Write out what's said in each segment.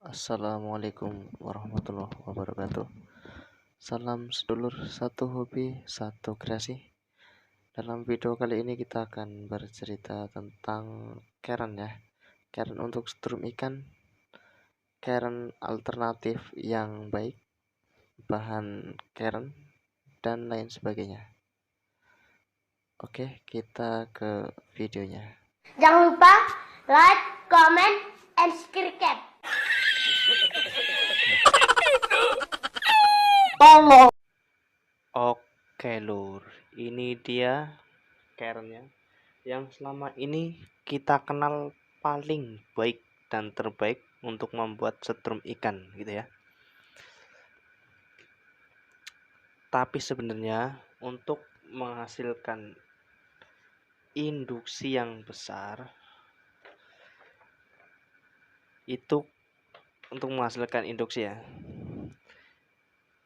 Assalamualaikum warahmatullahi wabarakatuh. Salam sedulur, satu hobi, satu kreasi. Dalam video kali ini kita akan bercerita tentang keren ya. Keren untuk strum ikan, keren alternatif yang baik, bahan keren, dan lain sebagainya. Oke, kita ke videonya. Jangan lupa like, comment, and subscribe. Oke lur, ini dia kerennya yang selama ini kita kenal paling baik dan terbaik untuk membuat setrum ikan gitu ya. Tapi sebenarnya untuk menghasilkan induksi yang besar itu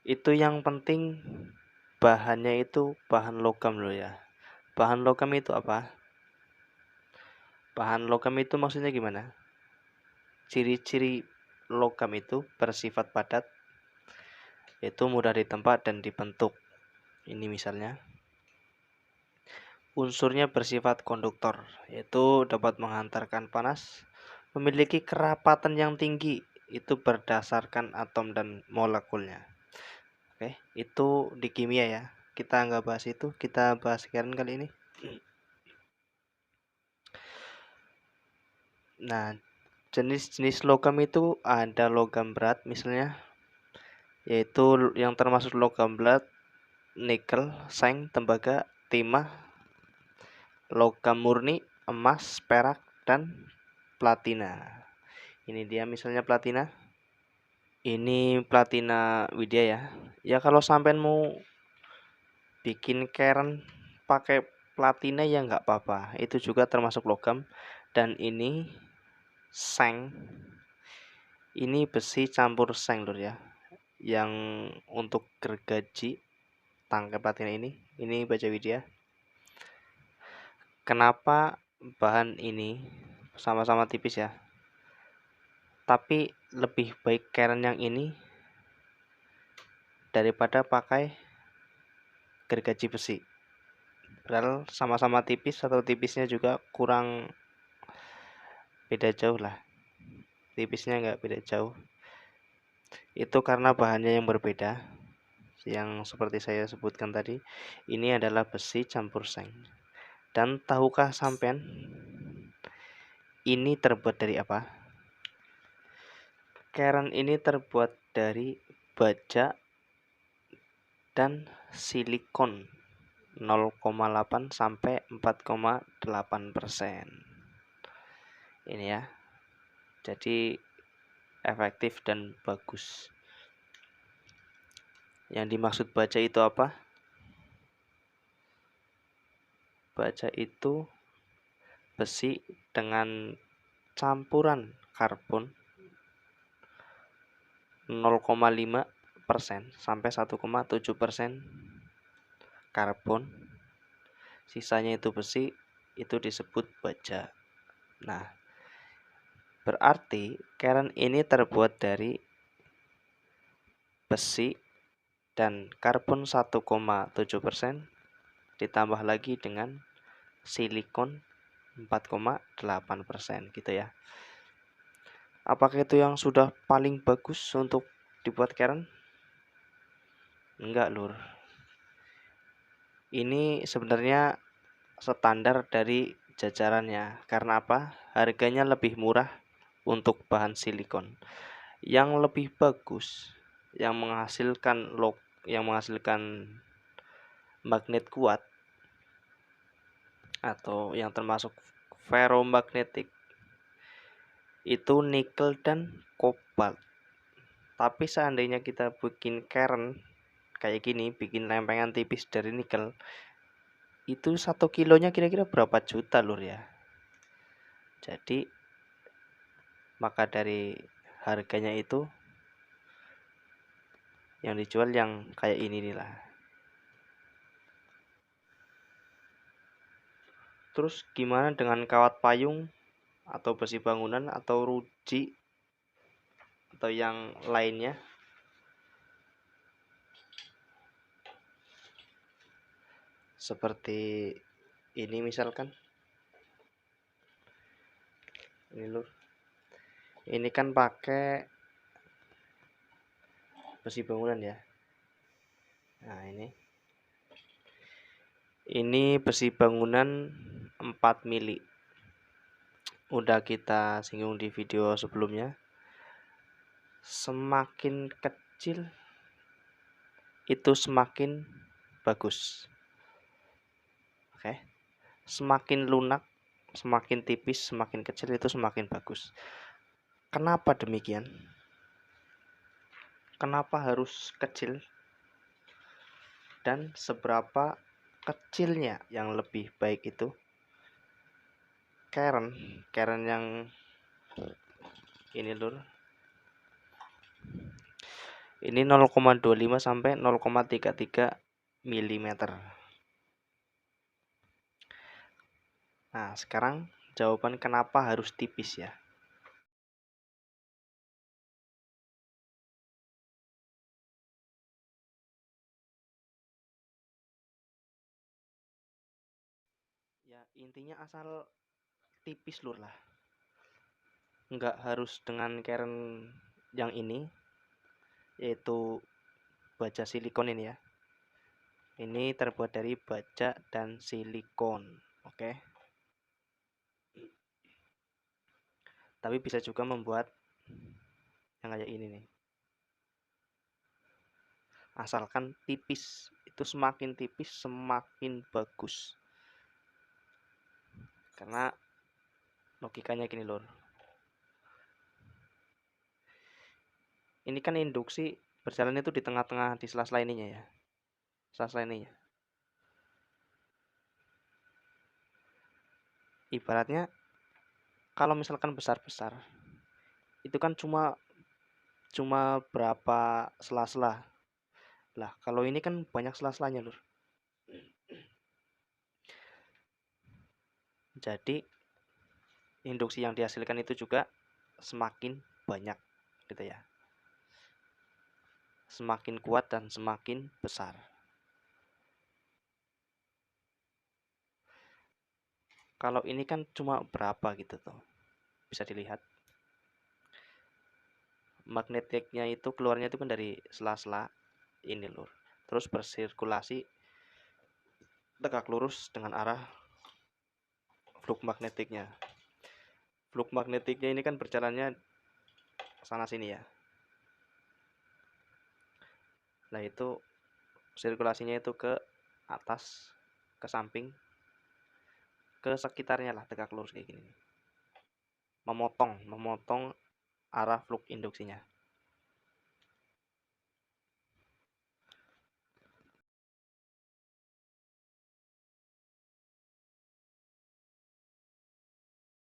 itu yang penting bahannya itu bahan logam loh ya. Bahan logam itu apa? Bahan logam itu maksudnya gimana? Ciri-ciri logam itu bersifat padat, itu mudah ditempa dan dibentuk. Ini misalnya unsurnya bersifat konduktor, yaitu dapat menghantarkan panas, memiliki kerapatan yang tinggi, itu berdasarkan atom dan molekulnya. Oke, itu di kimia ya. Kita nggak bahas itu, kita bahas keren kali ini. Nah, jenis-jenis logam itu ada logam berat misalnya, yaitu yang termasuk logam berat nikel, seng, tembaga, timah, logam murni, emas, perak, dan platina. Ini dia misalnya platina. Ini platina Widya ya. Ya kalau sampean mau bikin keren pakai platina ya nggak apa-apa. Itu juga termasuk logam. Dan ini seng. Ini besi campur seng lur ya. Yang untuk gergaji tangkai platina ini baja Widya. Kenapa bahan ini sama-sama tipis ya? Tapi lebih baik keren yang ini daripada pakai gergaji besi. Padahal sama-sama tipis atau tipisnya juga kurang beda jauh lah. Tipisnya nggak beda jauh. Itu karena bahannya yang berbeda. Yang seperti saya sebutkan tadi, ini adalah besi campur seng. Dan tahukah sampean ini terbuat dari apa? Keren ini terbuat dari baja dan silikon 0,8 sampai 4,8%. Ini ya. Jadi efektif dan bagus. Yang dimaksud baja itu apa? Baja itu besi dengan campuran karbon 0,5% sampai 1,7% karbon. Sisanya itu besi, itu disebut baja. Nah, berarti keren ini terbuat dari besi dan karbon 1,7% ditambah lagi dengan silikon 4,8% gitu ya. Apakah itu yang sudah paling bagus untuk dibuat keren? Enggak lur. Ini sebenarnya standar dari jajarannya. Karena apa? Harganya lebih murah untuk bahan silikon. Yang lebih bagus, yang menghasilkan magnet kuat atau yang termasuk ferromagnetik itu nikel dan kobalt. Tapi seandainya kita bikin keren kayak gini, bikin lempengan tipis dari nikel, itu 1 kilonya kira-kira berapa juta lur ya. Jadi maka dari harganya itu yang dijual yang kayak ini nih lah. Terus gimana dengan kawat payung atau besi bangunan atau ruji? atau yang lainnya. Seperti ini misalkan. Ini lur. Ini kan pakai besi bangunan ya. Nah, ini besi bangunan 4 mili. Udah kita singgung di video sebelumnya. Semakin kecil itu semakin bagus. Oke. Semakin lunak, semakin tipis, semakin kecil itu semakin bagus. Kenapa demikian? Kenapa harus kecil? Dan seberapa kecilnya yang lebih baik itu? Karen yang ini lur. Ini 0,25 sampai 0,33 mm. Nah, sekarang jawaban kenapa harus tipis ya? Ya, intinya asal tipis lur lah. Nggak harus dengan karen yang ini, yaitu baja silikon ini ya. Ini terbuat dari baja dan silikon. Oke. Tapi bisa juga membuat yang kayak ini nih. Asalkan tipis. Itu semakin tipis semakin bagus. Karena logikanya gini lur. Ini kan induksi berjalan itu di tengah-tengah di sela-sela ininya ya. Sela-sela ininya. Ibaratnya kalau misalkan besar-besar itu kan cuma berapa sela-sela. Lah, kalau ini kan banyak sela-selanya, lur. Jadi induksi yang dihasilkan itu juga semakin banyak gitu ya. Semakin kuat dan semakin besar. Kalau ini kan cuma berapa gitu tuh. Bisa dilihat. Magnetiknya itu keluarnya itu kan dari sela-sela ini lur. Terus bersirkulasi tegak lurus dengan arah flux magnetiknya. Flux magnetiknya ini kan berjalannya sana sini ya. Nah, itu sirkulasinya itu ke atas, ke samping, ke sekitarnya lah, tegak lurus kayak gini. Memotong arah flux induksinya.